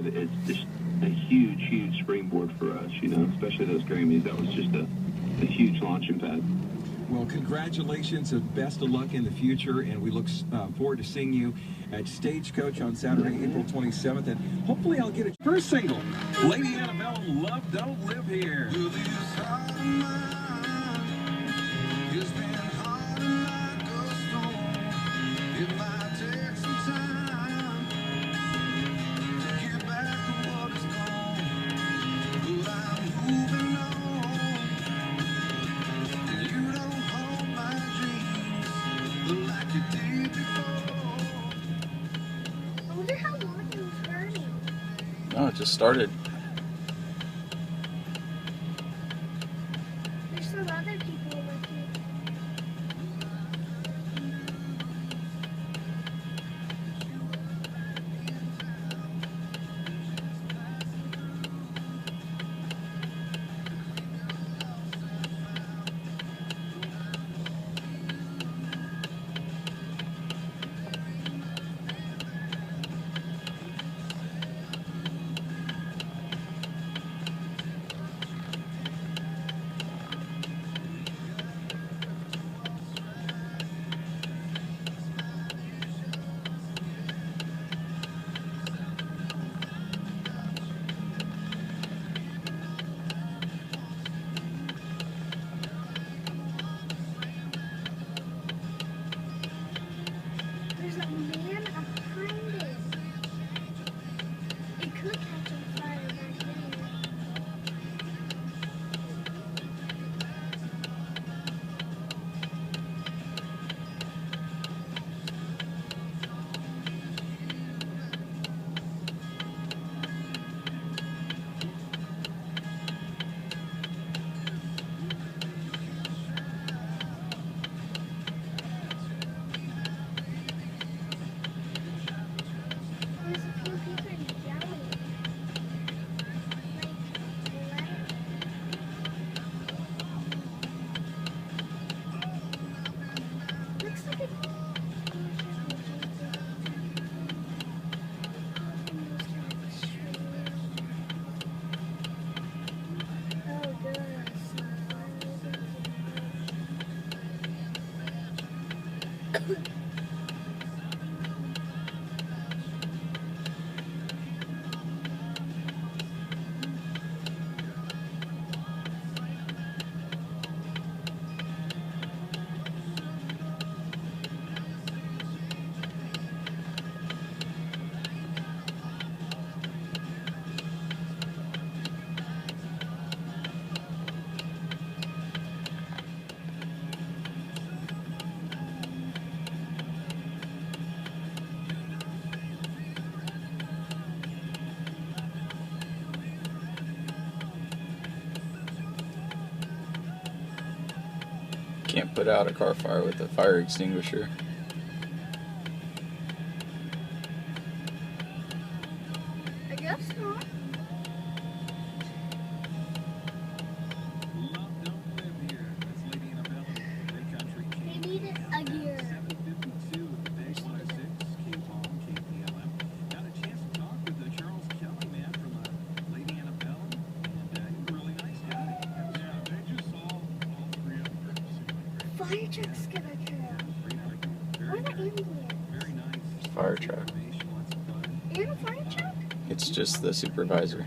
But it's just a huge, huge springboard for us, you know, especially those Grammys. That was just a huge launching pad. Well, congratulations and best of luck in the future, and we look forward to seeing you at Stagecoach on Saturday, April 27th, and hopefully I'll get a first single, Lady Antebellum, Love Don't Live Here. I wonder how long it was burning. No, it just started. There's some other people with you. There's a man behind it. It could catch on fire back there. There's a few people yelling. Looks like a oh, good. Can't put out a car fire with a fire extinguisher. I guess not. Love Don't Live Here. That's Lady Antebellum, Big Country. They needed a gear. 7:52 at the Big 106, KPOM, KPLM. Got a chance to talk with Charles Kelly, man, from Lady Antebellum, and he's a really nice guy. Yeah, they just all three of them seem like Fire truck's gonna come. What an ambulance. very nice. Fire truck. And a fire truck? It's just the supervisor.